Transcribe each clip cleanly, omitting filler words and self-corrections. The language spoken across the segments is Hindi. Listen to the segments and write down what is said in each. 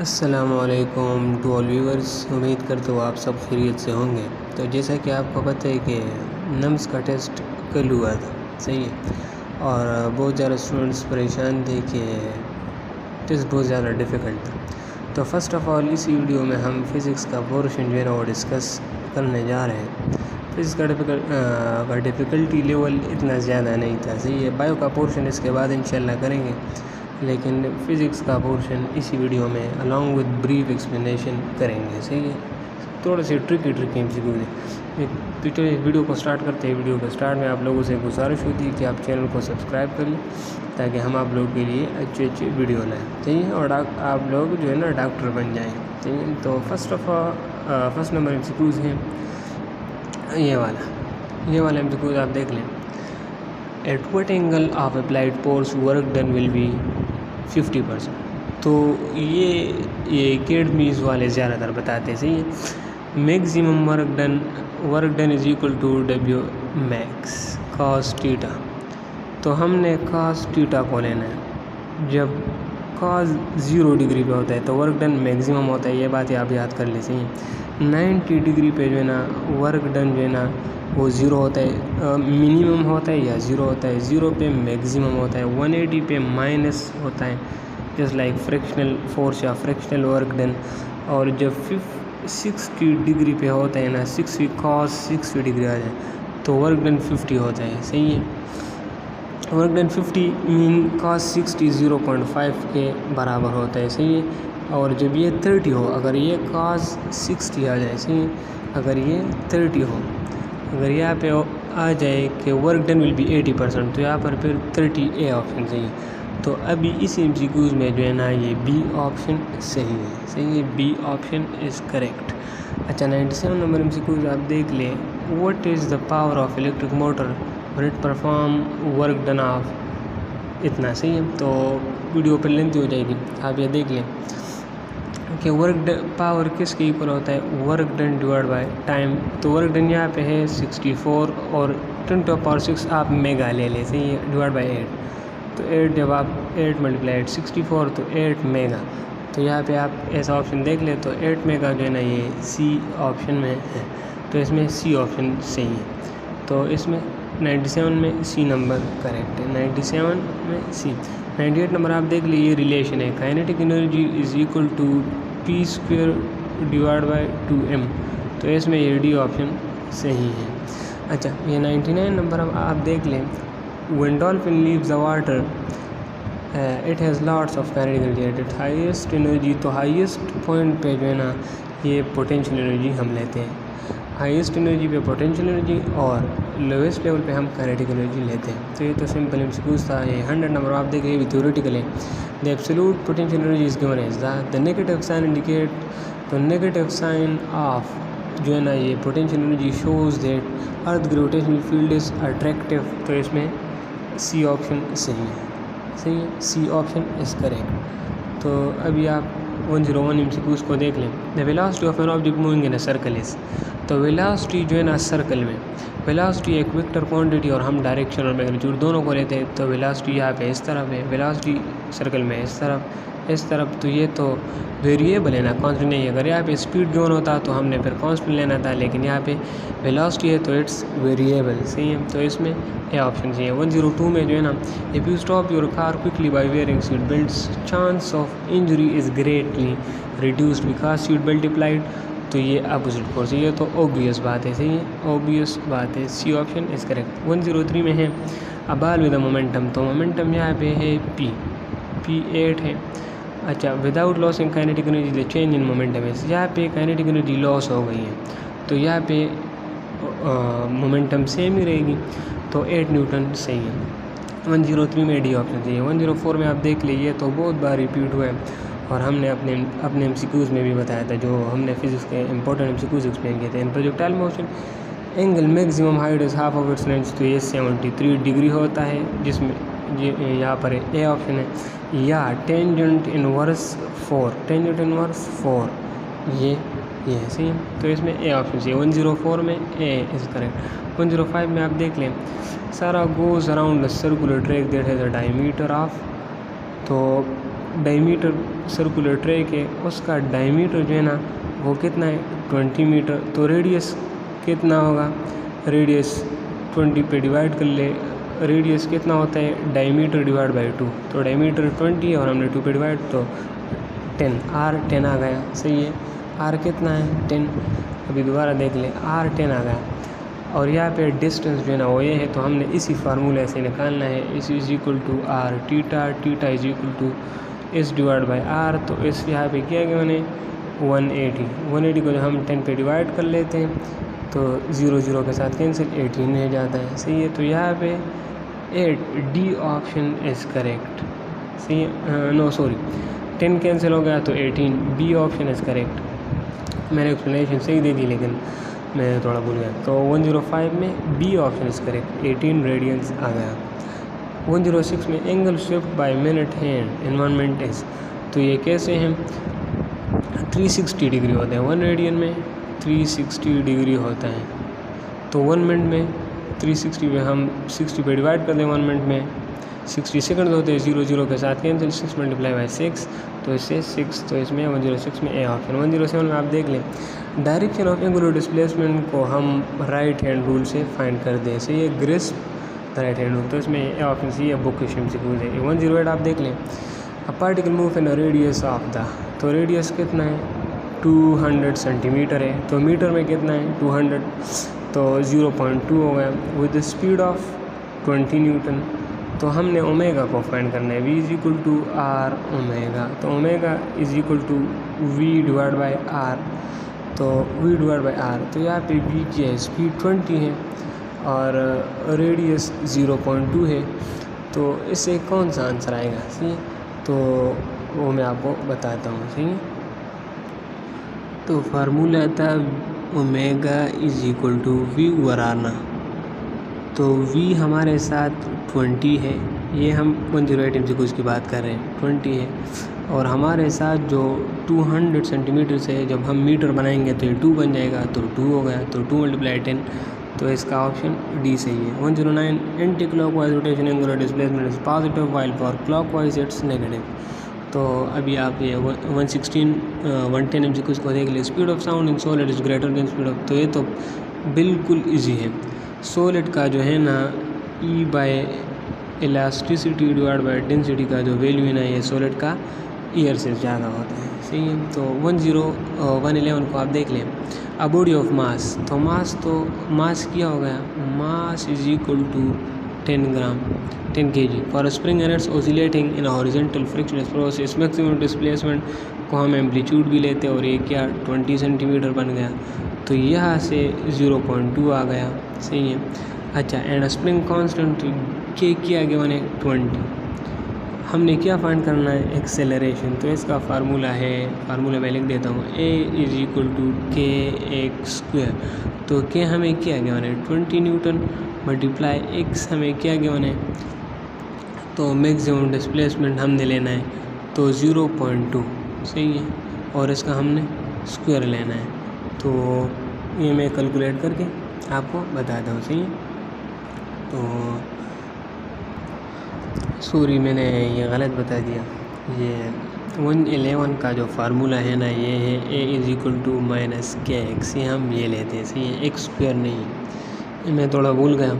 अस्सलामुअलैकुम टू ऑल व्यूअर्स। उम्मीद करता हूँ आप सब खैरियत से होंगे। तो जैसा कि आपको पता है कि नम्स का टेस्ट कल हुआ था, सही है, और बहुत ज़्यादा स्टूडेंट्स परेशान थे कि टेस्ट बहुत ज़्यादा डिफ़िकल्ट था। तो फ़र्स्ट ऑफ़ ऑल इस वीडियो में हम फ़िज़िक्स का पोर्शन जो है ना वो डिस्कस करने जा रहे हैं। फ़िज़िक्स का डिफ़िकल्टी लेवल इतना ज़्यादा नहीं था, सही है। बायो का पोर्शन इसके बाद इंशाल्लाह करेंगे, लेकिन फ़िज़िक्स का पोर्शन इसी वीडियो में अलॉन्ग विद ब्रीफ एक्सप्लेनेशन करेंगे, सही है। थोड़े से ट्रिकी एमसीक्यू है। तो चलिए वीडियो को स्टार्ट करते हैं। वीडियो के स्टार्ट में आप लोगों से गुजारिश होती है कि आप चैनल को सब्सक्राइब कर लें ताकि हम आप लोगों के लिए अच्छे वीडियो लाएँ, सही है, और आप लोग जो है ना डॉक्टर बन जाएँ, सही है। तो फर्स्ट नंबर एमसीक्यूज़ हैं ये वाला एमसीक्यूज़ आप देख लें। At what angle of applied force work done will be 50%। तो ये अकेडमीज़ वाले ज़्यादातर बताते हैं, सही है। Maximum work done is equal to W max cos theta. तो हमने कॉस थीटा को लेना है। जब कॉस 0 डिग्री पे होता है तो वर्क डन मैक्सिमम होता है, ये बात आप याद कर ले, सही है। 90 डिग्री पे जो है ना वर्क डन जो है ना वो 0 होता है, मिनिमम होता है या 0 होता है। 0 पे मैक्सिमम होता है, 180 पे माइनस होता है, जस्ट लाइक फ्रैक्शनल फोर्स या फ्रैक्शनल वर्क डन। और जब 60 डिग्री पे होता है ना, 60 कॉस 60 डिग्री आ जाए तो वर्क डन 50 होता है, सही है। वर्क डन 50 मीन कॉस 60 0.5 के बराबर होता है, सही है। और जब ये 30 हो, अगर ये कॉस 60 आ जाए, सही है, अगर ये 30 हो, अगर यहाँ पे आ जाए कि वर्क डन विल बी 80%, तो यहाँ पर फिर 30A ऑप्शन सही है। तो अभी इस एमसीक्यूज़ में जो है ना ये बी ऑप्शन सही है, सही है, बी ऑप्शन इज़ करेक्ट। अच्छा, 97 नंबर एमसीक्यूज़ आप देख लें। What is the power of electric motor when it perform work done of इतना, सही है। तो वीडियो पर लेंथी हो जाएगी, आप ये देख लें कि पावर किसके इक्वल होता है, work done divide by time. तो वर्क डन यहाँ पे है 64 और 10⁻6 आप मेगा ले लें, सही है, डिवाइड बाय 8। तो 8 जब आप 8 मल्टीप्लाई 64 तो 8 मेगा। तो यहाँ पे आप ऐसा ऑप्शन देख ले तो 8 मेगा जो है ना ये सी ऑप्शन में है, तो इसमें सी ऑप्शन सही है। तो इसमें 97 में सी नंबर करेक्ट है, 97 में सी। 98 नंबर आप देख लीजिए, रिलेशन है, kinetic energy is equal to p² divide by 2m। तो इसमें ये डी ऑप्शन सही है। अच्छा, ये 99 नंबर आप देख लें। When dolphin leaves the water it has lots of kinetic energy at it highest energy. तो हाईएस्ट पॉइंट पे जो है ना ये पोटेंशियल एनर्जी हम लेते हैं, हाईएस्ट एनर्जी पे पोटेंशियल एनर्जी और लोवेस्ट लेवल पे हम काइनेटिक एनर्जी लेते हैं। तो ये तो सिंपल एमसीक्यूज़ था। ये 100 नंबर आप देखिए, भी थ्योरेटिकल है। The absolute potential energy is given as the negative sign indicate. तो नेगेटिव साइन ऑफ जो है ना ये potential energy shows that earth gravitational field is attractive. तो इसमें सी ऑप्शन सही है, सही है, सी ऑप्शन इज करेक्ट। तो अभी आप 101 एमसीक्यूज़ को देख लें। The velocity of an object moving in a circle is. तो वेलोसिटी जो है ना सर्कल में, वेलोसिटी एक वेक्टर क्वांटिटी और हम डायरेक्शन और मैग्नीट्यूड दोनों को लेते हैं। तो वेलोसिटी यहाँ पे इस तरफ है, वेलोसिटी सर्कल में इस तरफ। तो ये तो वेरिएबल है ना, कांस्टेंट नहीं है। अगर यहाँ पे स्पीड गिवन होता तो हमने फिर कांस्टेंट लेना था, लेकिन यहाँ पे वेलोसिटी है तो इट्स वेरिएबल, सही है। तो इसमें ए ऑप्शन सही है। 102 में जो है ना, if you stop your car quickly by wearing seat belts chance of injury is greatly reduced because seat belt applied. तो ये अपोजिट फोर्स, ये तो ऑब्वियस बात है, सही है, ऑब्वियस बात है, सी ऑप्शन इज़ करेक्ट। 103 में है a ball with a momentum. तो मोमेंटम यहाँ पे है p8 है। अच्छा, without losing kinetic energy the change in momentum है। यहाँ पे काइनेटिक एनर्जी लॉस हो गई है, तो यहाँ पे मोमेंटम सेम ही रहेगी, तो 8 न्यूटन सही है। 103 में डी ऑप्शन सही है। 104 में आप देख लीजिए, तो बहुत बार रिपीट हुआ है और हमने अपने एमसीक्यूज़ में भी बताया था, जो हमने फिजिक्स के इंपॉर्टेंट एमसीक्यूज़ एक्सप्लेन किए थे। In projectile motion angle maximum height is half of its length. तो ये 73 डिग्री होता है, जिसमें यहाँ पर ए ऑप्शन है। या टेंजेंट इनवर्स 4 ये है, सही है। तो इसमें ए ऑप्शन चाहिए। 104 में ए इज़ करेक्ट। 105 में आप देख लें, सारा goes around the circular track that has a diameter of. तो डायमीटर सर्कुलर ट्रैक है, उसका डायमीटर जो है ना वो कितना है 20 मीटर। तो रेडियस कितना होगा, रेडियस 20 पे डिवाइड कर ले, रेडियस कितना होता है डायमीटर डिवाइड बाई 2। तो डायमीटर 20 है और हमने 2 पे डिवाइड, तो 10 R 10 आ गया। सही है, R कितना है 10। अभी दोबारा देख ले, R 10 आ गया। और यहाँ पे डिस्टेंस जो है ना वो ये है, तो हमने इसी फार्मूले से निकालना है। S is equal to R theta, theta is equal to S divide by R। तो इस यहाँ पे क्या गया मैंने 180 को जो हम 10 पे डिवाइड कर लेते हैं तो 0 0 के साथ कैंसिल, 18 रह जाता है। सही है, तो यहाँ पे 8 D ऑप्शन इज़ करेक्ट। सही है, नो सॉरी 10 कैंसिल हो गया तो 18, B ऑप्शन इज़ करेक्ट। मैंने एक्सप्लेनेशन सही दे दी लेकिन मैं थोड़ा भूल गया। तो 105 में B option is correct, 18 radians आ गया। 106 में angle shift by minute hand environment is, तो ये कैसे हैं 360 डिग्री होते हैं। 1 रेडियन में 360 डिग्री होता है, तो 1 मिनट में 360 में हम 60 पे डिवाइड कर दें, 1 मिनट में 60 सेकंड होते हैं, 0 0 के साथ कैंसिल, 6 मल्टीप्लाई बाई 6 तो इससे 6, तो इसमें 106 में ए ऑप्शन। 107 में आप देख लें, डायरेक्शन ऑफ एंगुलर डिस्प्लेसमेंट को हम राइट हैंड रूल से फाइंड कर दें। सही है, ग्रिस्प राइट हैंड रूल, तो इसमें ए ऑप्शन सी है, बुक क्वेश्चन से पूछ है। 108 आप देख लें, a particle move in radius of the, तो रेडियस कितना है 200 सेंटीमीटर है, तो मीटर में कितना है 200, तो 0.2 हो गया। विद स्पीड ऑफ 20 न्यूटन, तो हमने ओमेगा को फाइंड करना है, V is equal to R omega, तो omega is equal to V divide by R, तो V डिवाइड बाई R। तो यहाँ पे V की है स्पीड 20 है और रेडियस 0.2 है, तो इससे कौन सा आंसर आएगा। सही है, तो वो मैं आपको बताता हूँ। सही है, तो फार्मूला था omega is equal to V over R ना, तो V हमारे साथ 20 है, ये हम 108 MCQ की बात कर रहे हैं, 20 है, और हमारे साथ जो 200 सेंटीमीटर से जब हम मीटर बनाएंगे तो ये 2 बन जाएगा, तो 2 हो गया, तो 2 × 10, तो इसका ऑप्शन डी सही है। 109 anti clockwise rotation angular displacement is positive while for clockwise it's negative. तो अभी आप ये 110 MCQ को देख लिए। Speed of sound in solid is greater than speed of, तो ये तो बिल्कुल ईजी है। सॉलिड का जो है ना E by elasticity divide by density का जो वैल्यू है ना, ये सॉलिड का ईयर से ज़्यादा होता है। सही है, तो 111 को आप देख लें, अ बॉडी ऑफ मास, तो मास क्या हो गया, mass is equal to 10 gram 10 kg for spring and its oscillating in horizontal frictionless process. Maximum displacement को हम एम्पलीट्यूड भी लेते हैं और ये क्या 20 सेंटीमीटर बन गया, तो यहाँ से 0.2 आ गया। सही है, अच्छा, एंड स्प्रिंग कांस्टेंट के किया गया मैंने 20। हमने क्या फाइंड करना है, एक्सेलरेशन, तो इसका फार्मूला है, फार्मूला मैं लिख देता हूँ, A is equal to kx²। तो के हमें क्या गया मैंने 20 न्यूटन मल्टीप्लाई x हमें क्या गया मैंने, तो मैक्सिमम डिस्प्लेसमेंट हमने लेना है तो 0.2। सही है, और इसका हमने स्क्वायर लेना है, तो ये मैं कैलकुलेट करके आपको बताता हूँ। सही है, तो सॉरी मैंने ये गलत बता दिया, ये 111 का जो फार्मूला है ना ये है A is equal to minus kx, ये हम ये लेते हैं। सही है, x² नहीं, ये मैं थोड़ा भूल गया,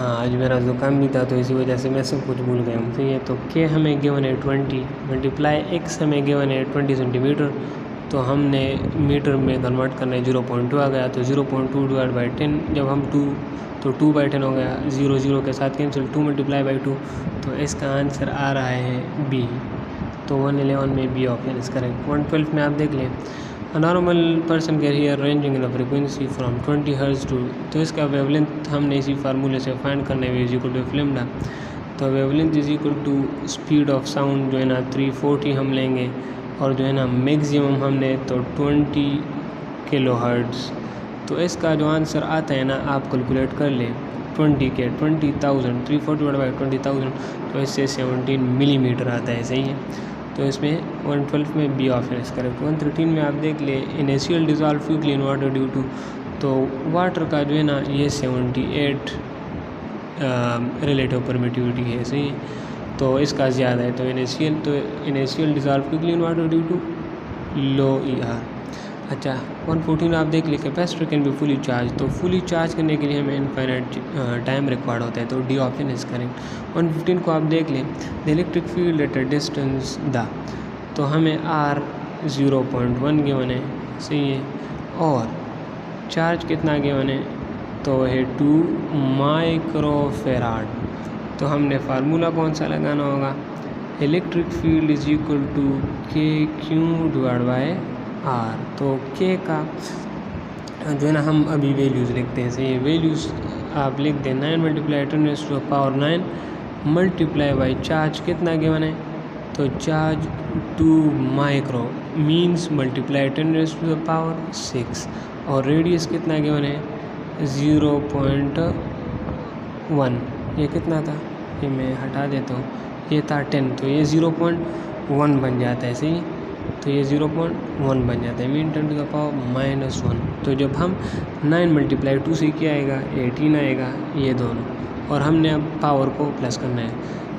आज मेरा ज़ुकाम भी था तो इसी वजह से मैं सब कुछ भूल गया हूँ। सही है, तो k हमें गिवन है 20 मल्टीप्लाई x हमें गिवन है 20 सेंटीमीटर, तो हमने मीटर में कन्वर्ट करना है, 0.2 आ गया, तो 0.2 डिवाइड बाई 10, जब हम 2 तो 2/10 हो गया, 0 0 के साथ कैंसिल, 2 मल्टीप्लाई बाई 2, तो इसका आंसर आ रहा है B। तो 111 में B ऑप्शन इज करेक्ट। 112 में आप देख लें, normal person can hear ranging in frequency from 20 hertz to, तो इसका वेवलेंथ हमने इसी फार्मूले से फाइंड करना है, इज इक्वल टू फ्लेमडा, तो wavelength is equal to speed of sound जो है ना 340 हम लेंगे, और जो है ना मैक्सिमम हमने तो 20 किलोहर्ट्ज़। तो इसका जो आंसर आता है ना आप कैलकुलेट कर लें, 20,000 340 बाई 20,000, तो इससे 17 मिलीमीटर आता है। सही है, तो इसमें 112 में बी ऑप्शन इज करेक्ट। 113 में आप देख ले, initial dissolve quickly in water due to, तो वाटर का जो है ना ये 78 रिलेटिव परमिटिविटी है। सही है, तो इसका ज़्यादा है, तो initial dissolve quickly in water due to low ER। अच्छा 114 आप देख ले, capacitor can be fully charge, तो फुली चार्ज करने के लिए हमें इनफाइनाइट टाइम रिक्वायर्ड होता है, तो डी ऑप्शन इज करेक्ट। 115 को आप देख लें, the electric field at a distance the, तो हमें R 0.1 गिवन है, सही है, और चार्ज कितना गिवन है, तो है 2 माइक्रोफेराड। तो हमने फार्मूला कौन सा लगाना होगा, electric field is equal to KQ divide by R। तो K का जो है ना हम अभी वैल्यूज़ लिखते हैं, सही है, वैल्यूज़ आप लिख दें 9 मल्टीप्लाई 10⁻⁹ मल्टीप्लाई बाई चार्ज कितना गिवन है, तो चार्ज 2 माइक्रो मीन्स मल्टीप्लाई 10⁻⁶, और रेडियस कितना गिवन है 0.1, ये कितना था, ये मैं हटा देता हूँ, ये था 10, तो ये 0.1 बन जाता है, सही, तो ये 0.1 बन जाता है, मीन 10⁻⁻1। तो जब हम 9 मल्टीप्लाई 2 से क्या आएगा 18 आएगा, ये दोनों, और हमने अब पावर को प्लस करना है,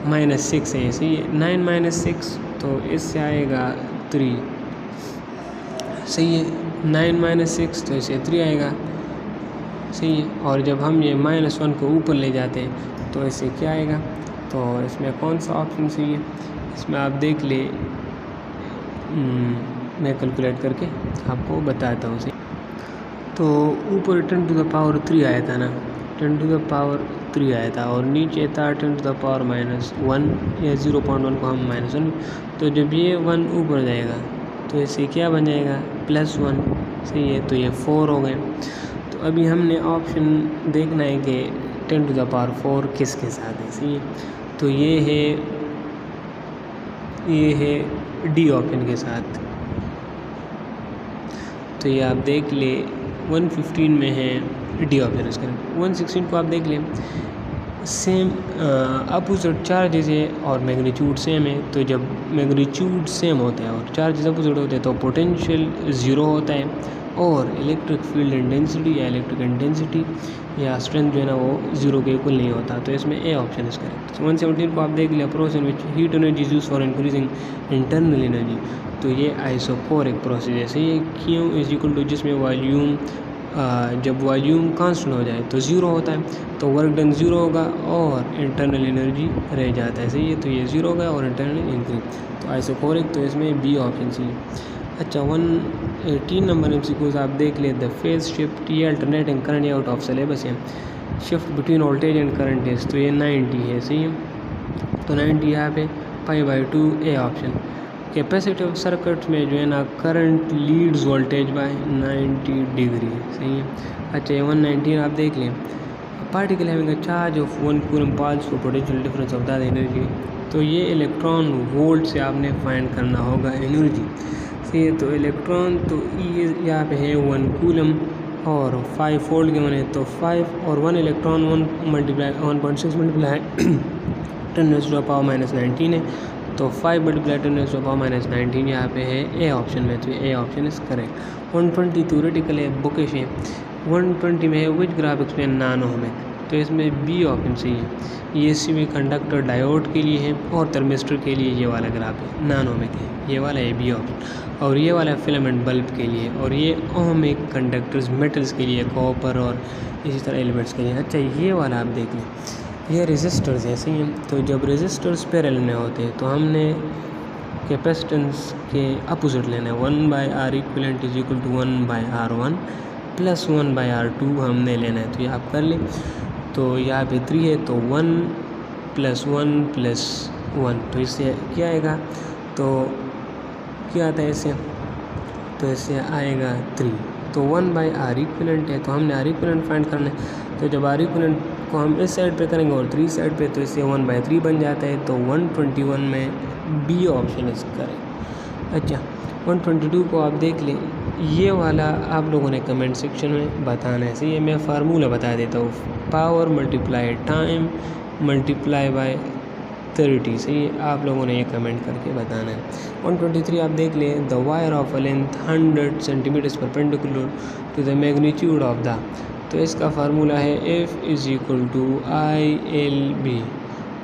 -6 है, सही है, 9 - 6 तो इससे आएगा 3, सही है, 9 - 6 तो इससे 3 आएगा, सही है, और जब हम ये -1 को ऊपर ले जाते हैं तो इससे क्या आएगा, तो इसमें कौन सा ऑप्शन सही है, इसमें आप देख ले, मैं कैलकुलेट करके आपको बताता हूँ, सही। तो ऊपर 10⁻³ आया था ना, 10⁻³ आया था, और नीचे था 10⁻⁻1 या 0.1 को हम -1, तो जब ये 1 ऊपर जाएगा तो इससे क्या बन जाएगा +1, सही है, तो ये 4 हो गए। तो अभी हमने ऑप्शन देखना है कि 10⁻⁴ किसके साथ है, सही है, तो ये है डी ऑप्शन के साथ। तो ये आप देख ले 115 में है डी ऑप्शन इसका। 116 को आप देख लें, सेम अपोजिट चार्जेस है और मैग्नीट्यूड सेम है, तो जब मैग्नीट्यूड सेम होता है और चार्जेस अपोजिट होते हैं तो पोटेंशियल 0 होता है, और इलेक्ट्रिक फील्ड इंटेंसिटी या इलेक्ट्रिक इंटेंसिटी या स्ट्रेंथ जो है ना वो 0 के इक्वल नहीं होता, तो इसमें ए ऑप्शन इज करेक्ट। 117 को आप देख लिया, process in which heat energy use for increasing internal energy, तो ये आइसोकोरिक प्रोसेस है, सही है, क्यू इज इक्वल टू, जिसमें वॉल्यूम जब वॉल्यूम कांस्टेंट हो जाए तो 0 होता है, तो वर्क डन 0 होगा और इंटरनल एनर्जी रह जाता है, सही है, तो ये 0 होगा और इंटरनल इंक्रीज, तो आइसोकोरिक, तो इसमें बी ऑप्शन सही है। अच्छा 118 नंबर MCQs आप देख ले, द फेज शिफ्ट, ये alternating current out of syllabus है, shift between voltage and current is, तो ये 90 है, सही है, तो 90 यहाँ पे π/2 ए ऑप्शन। कैपेसिटिव सर्किट में जो है ना current Leeds voltage bye 90 degree, सही है। अच्छा 119 आप देख लें, particle having a charge of 1 coulomb pass for potential difference of that energy, तो ये इलेक्ट्रॉन वोल्ट से आपने फाइंड करना होगा एनर्जी, सही है, तो इलेक्ट्रॉन तो ये यहाँ पे है 1 कूलम और 5 फोल्ड के बने, तो 5 और 1 इलेक्ट्रॉन 1.6 मल्टीप्लाई 10⁻⁻19 है, तो 5 मल्टीप्लाई 10⁻⁻19 यहाँ पे है ए ऑप्शन में, तो A option is correct. 120 theoretical है, बुकिश है। 120 में है विच ग्राफ एक्सप्लेन नानोहमिक, तो इसमें बी ऑप्शन सही है। ये सेमी कंडक्टर डायोड के लिए है और थर्मिस्टर के लिए ये वाला ग्राफ है, नानोहमिक है, ये वाला है बी ऑप्शन, और ये वाला फिलामेंट बल्ब के लिए, और ये ओहमिक कंडक्टर्स मेटल्स के लिए, कॉपर और इसी तरह एलिमेंट्स के लिए। अच्छा ये वाला आप देख लें, ये रेजिस्टर्स हैं, सही है, तो जब रेजिस्टर्स पैरेलल में होते हैं तो हमने कैपेसिटेंस के अपोजिट लेना है, 1/R equivalent is equal to 1/R1 plus 1/R2 हमने लेना है, तो ये आप कर लें। तो यहाँ पे 3 है, तो 1 + 1 + 1, तो इससे क्या आएगा, तो क्या आता है इससे, तो इससे आएगा 3, तो 1/R इक्विवेलेंट है, तो हमने R इक्विवेलेंट फाइंड करना है, तो जब R इक्विवेलेंट को हम इस साइड पे करेंगे और 3 साइड पे, तो इससे 1/3 बन जाता है, तो 121 में बी ऑप्शन इस करें। अच्छा 122 को आप देख लें, ये वाला आप लोगों ने कमेंट सेक्शन में बताना है, सही है, मैं फार्मूला बता देता हूँ, power multiply time multiply by 30, सही है, आप लोगों ने ये कमेंट करके बताना है। 123 आप देख लें, the wire of a length 100 centimetre perpendicular to the magnitude of the, तो इसका फार्मूला है F = ILB,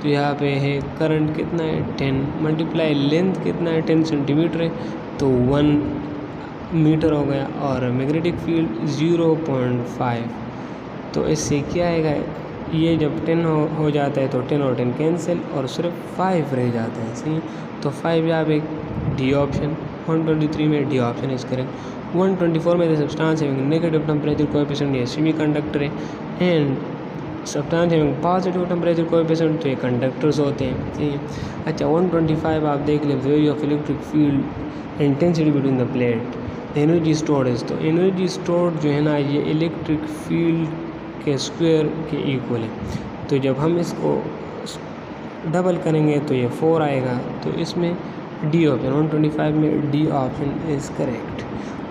तो यहाँ पे है करंट कितना है 10 मल्टीप्लाई लेंथ कितना है 10 सेंटीमीटर है तो 1 मीटर हो गया, और मैग्नेटिक फील्ड 0.5। तो इससे क्या आएगा, ये जब 10 हो जाता है तो 10 और 10 कैंसिल और सिर्फ 5 रह जाता है। सही, तो 5 यहाँ पे डी ऑप्शन, 123 में डी ऑप्शन इज करेक्ट। 124 में the substance having negative temperature coefficient ये सेमीकंडक्टर है, and substance having positive temperature coefficient तो ये कंडक्टर्स होते हैं। ठीक है, अच्छा 125 आप देख लें, value of electric field intensity between the plate energy storage. तो एनर्जी स्टोर्ड जो है ना ये इलेक्ट्रिक फील्ड के स्क्वायर के इक्वल है। तो जब हम इसको डबल करेंगे तो ये 4 आएगा, तो इसमें डी ऑप्शन 125 में डी ऑप्शन इज़ करेक्ट।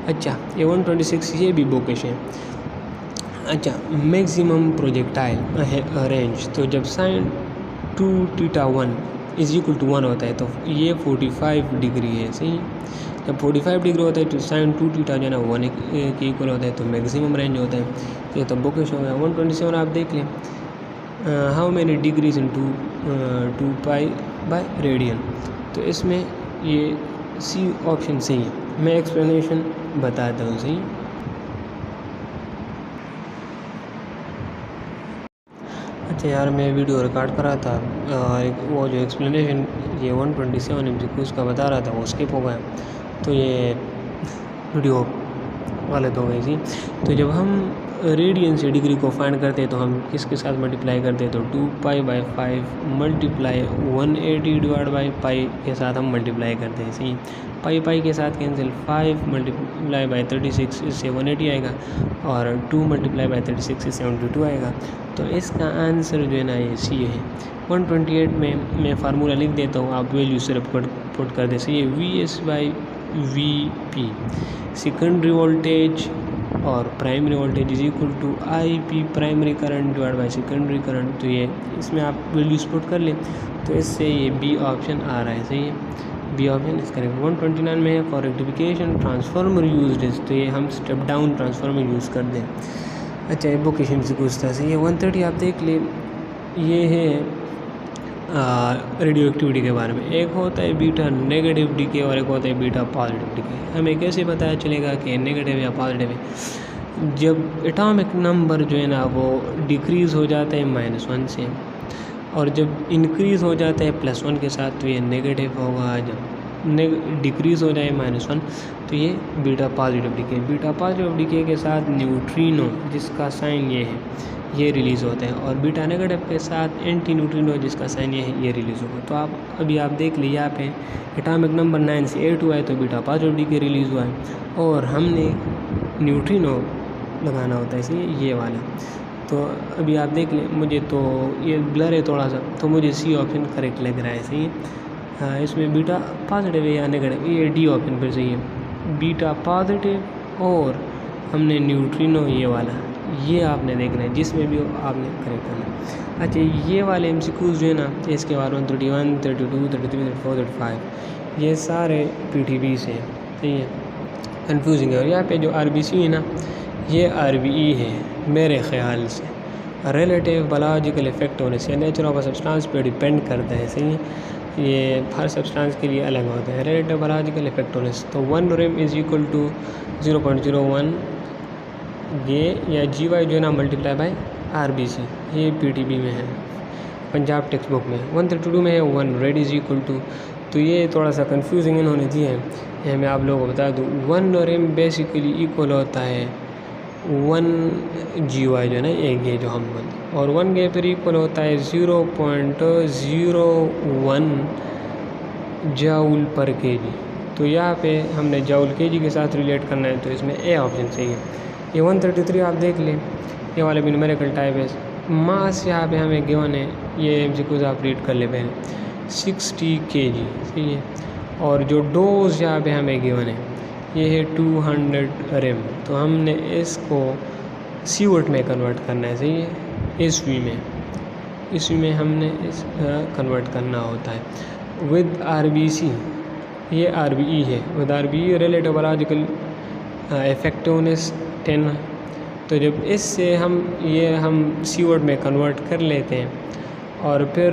अच्छा ये 126 ये भी बुकिश है। अच्छा मैक्सिमम प्रोजेक्टाइल रेंज, तो जब साइन 2θ1 इज इक्वल टू 1 होता है तो ये 45 डिग्री है। सही, जब 45 डिग्री होता है तो साइन 2θ जो है ना 1 के इक्वल होता है, तो मैक्सिमम रेंज होता है। ये तो बुकिश हो गया। 127 आप देख लें, how many degrees in 2 pi by radian. तो इसमें ये सी ऑप्शन सही है। मैं एक्सप्लेनेशन बताता हूँ। सही, अच्छा यार मैं वीडियो रिकॉर्ड कर रहा था, वो जो एक्सप्लेनेशन ये 127 MCQs का बता रहा था वो स्किप हो गया, तो ये वीडियो गलत हो गई थी। तो जब हम रेडियन से डिग्री को फाइंड करते हैं तो हम किसके साथ मल्टीप्लाई करते हैं, तो 2π/5 मल्टीप्लाई 180 डिवाइड बाई पाई के साथ हम मल्टीप्लाई करते हैं। सही, पाई के साथ कैंसिल, 5 मल्टीप्लाई बाई 36 इससे 180 आएगा, और 2 मल्टीप्लाई बाई 36 से 72 आएगा। तो इसका आंसर जो है ना ये सी है। 128 में मैं फार्मूला लिख देता हूँ, आप वैल्यू सिर्फ पुट कर दे। सही है, VS/VP सेकेंडरी वोल्टेज और primary voltage is equal to IP primary current divide by secondary current. तो ये इसमें आप वैल्यूज पुट कर लें, तो इससे ये बी ऑप्शन आ रहा है। सही है, बी ऑप्शन इस करेक्ट। 129 में है for rectification transformer used is, तो ये हम स्टेप डाउन ट्रांसफार्मर यूज़ कर दें। अच्छा ये बुकेशन से पूछता है। ये 130 आप देख ले, ये है रेडियो एक्टिविटी के बारे में। एक होता है बीटा नेगेटिव डीके और एक होता है बीटा पॉजिटिव डीके। हमें कैसे पता चलेगा कि नेगेटिव या पॉजिटिव है, जब एटॉमिक नंबर जो है ना वो डिक्रीज़ हो जाता है -1 से, और जब इंक्रीज़ हो जाता है +1 के साथ तो ये नेगेटिव होगा। जब डिक्रीज़ हो जाए -1 तो ये beta positive decay. Beta positive decay के साथ न्यूट्रिनो जिसका साइन ये है ये रिलीज़ होता है, और बीटा नेगेटिव के साथ एंटी न्यूट्रिनो जिसका साइन ये है ये रिलीज़ होगा। तो आप देख लीजिए यहाँ पे एटॉमिक नंबर 9 से 8 हुआ है तो बीटा पॉजिटिव डीके रिलीज़ हुआ है, और हमने न्यूट्रिनो लगाना होता है इसलिए ये वाला। तो अभी आप देख लें, मुझे तो ये ब्लर है थोड़ा सा, तो मुझे सी ऑप्शन करेक्ट लग रहा है। सही है, हाँ इसमें बीटा पॉजिटिव है या नेगेटिव, ये डी ऑप्शन पर सही है, बीटा पॉजिटिव और हमने न्यूट्रिनो ये वाला, ये आपने देखना है, जिसमें भी आपने करेक्ट करना है। अच्छा ये वाले MCQs जो है ना इसके बाद 131, 32, 33, 34, 35 ये सारे PTB से हैं। सही है, कन्फ्यूजिंग है। और यहाँ पे जो RBC है ना ये RBE है मेरे ख़्याल से। रिलेटिव बायोलॉजिकल इफेक्ट होने से नेचर ऑफ सब्सटेंस पे डिपेंड करता है। सही है, ये हर सब्सटेंस के लिए अलग होता है। रिलेटिव बायोलॉजिकल इफेक्ट होने से तो 1 rem इज इक्वल टू 0.01 ये या GY जो है ना मल्टीप्लाई बाय RBC, ये PTB में है, पंजाब टेक्स्ट बुक में। 132 में है 1 रेड इज इक्वल टू, तो ये थोड़ा सा कंफ्यूजिंग इन्होंने दिए हैं, ये मैं आप लोगों को बता दूँ। 1 rem बेसिकली इक्वल होता है 1 GY जो है ना ये जो हम, और 1 के फिर इक्वल होता है 0.01 जाउल पर kg। तो यहाँ पे हमने जाउल kg के साथ रिलेट करना है, तो इसमें ए ऑप्शन सही है। ये 133 आप देख लें, ये वाले भी न्यूमेरिकल टाइप है। मास यहाँ पे हमें गिवन है, ये MCQs आप रीड कर ले पहले, 60 kg। सही है, और जो डोज यहाँ पे हमें गिवन है ये है 200 rem, तो हमने इसको सीवट में कन्वर्ट करना है। सही है, ईस्वी में हमने इस कन्वर्ट करना होता है। विद RBC ये RBE है, with RBE relative biological effectiveness 10। तो जब इससे हम सीवर्ड में कन्वर्ट कर लेते हैं और फिर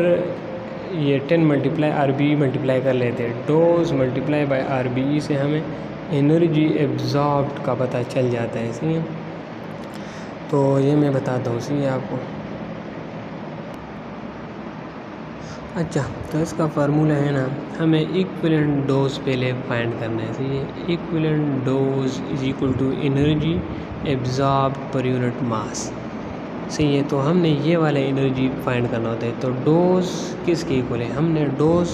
ये 10 मल्टीप्लाई RBE मल्टीप्लाई कर लेते हैं, डोज मल्टीप्लाई बाय RBE से हमें एनर्जी एब्जॉर्ब्ड का पता चल जाता है। सही है, तो ये मैं बताता हूँ सही है आपको। अच्छा, तो इसका फार्मूला है ना, हमें इक्विवेलेंट डोज पहले फाइंड करना है। सही है, equivalent dose is equal to energy absorbed per unit mass. सही है, तो हमने ये वाला एनर्जी फाइंड करना होता है। तो डोज किसके इक्वल है, हमने डोज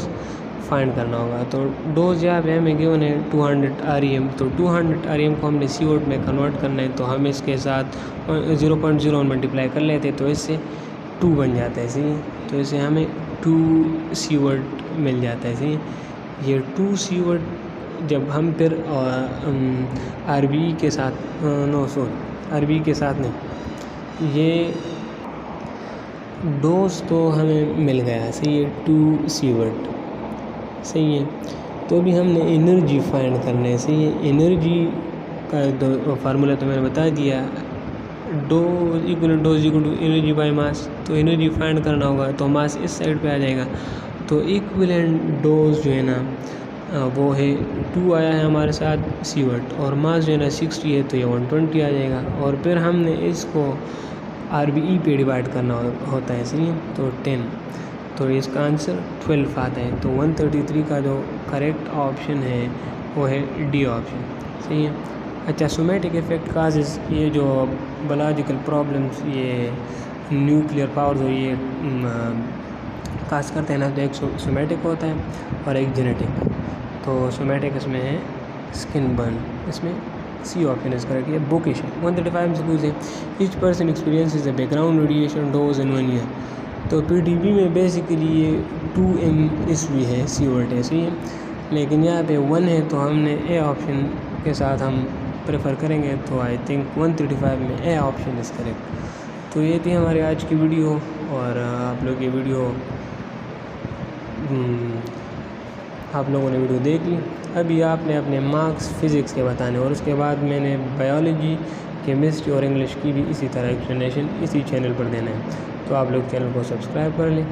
फाइंड करना होगा। तो डोज यहाँ पे हमें गिवन है 200 REM। तो 200 REM को हमने CO में कन्वर्ट करना है, तो हम इसके साथ 0.01 मल्टीप्लाई कर लेते हैं, तो इससे 2 बन जाता है। सही है, तो इससे हमें 2 CO मिल जाता है। सही है, ये 2 CO जब हम फिर RBE के साथ RBE के साथ नहीं, ये डोज तो हमें मिल गया। सही है, 2 CO। सही है, तो अभी हमने एनर्जी फाइंड करना है। सही है, एनर्जी का फार्मूला तो मैंने बता दिया, dose equal to energy by mass. तो एनर्जी फाइंड करना होगा, तो मास इस साइड पे आ जाएगा। तो इक्विवेलेंट डोज जो है ना वो है 2 आया है हमारे साथ CO, और मास जो है ना 60 है, तो ये 120 आ जाएगा। और फिर हमने इसको RBE पे डिवाइड करना होता है। सही है, तो 10, तो इसका आंसर 12 आता है। तो 133 का जो करेक्ट ऑप्शन है वो है D ऑप्शन। सही है। अच्छा, सोमेटिक इफेक्ट काजेस, ये जो बायोलॉजिकल प्रॉब्लम्स, ये न्यूक्लियर पावर जो ये काज करते हैं ना, तो एक सोमेटिक होता है और एक जेनेटिक। तो सोमेटिक इसमें है स्किन बर्न, इसमें C ऑप्शन इज करेक्ट। ये बुकिश है। 135 MCQs है। ईच पर्सन एक्सपीरियंसेस अ बैकग्राउंड रेडिएशन डोज इन 1 ईयर। तो PDB में बेसिकली ये 2 ईस्वी है, CO है। सही है, लेकिन यहाँ पे 1 है, तो हमने A ऑप्शन के साथ हम प्रेफर करेंगे। तो आई थिंक 135 में A ऑप्शन इज करेक्ट। तो ये थी हमारी आज की वीडियो, और आप लोग ये वीडियो आप लोगों ने वीडियो देख ली। अभी आपने अपने मार्क्स फिज़िक्स के बताने, और उसके बाद मैंने बायोलॉजी, केमिस्ट्री और इंग्लिश की भी इसी तरह एक्सप्लेनेशन इसी चैनल पर देना है। तो आप लोग चैनल को सब्सक्राइब कर लें,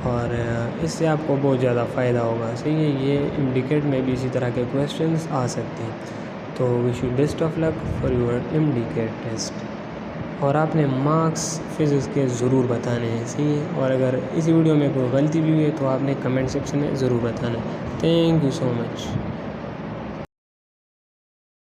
और इससे आपको बहुत ज़्यादा फ़ायदा होगा। सही है, ये MDCAT में भी इसी तरह के क्वेश्चंस आ सकते हैं। तो wish you best of luck for your MDCAT test. और आपने मार्क्स फिज़िक्स के ज़रूर बताने हैं। सही है, और अगर इसी वीडियो में कोई गलती भी हुई है तो आपने कमेंट सेक्शन में ज़रूर बताना है। Thank you so much.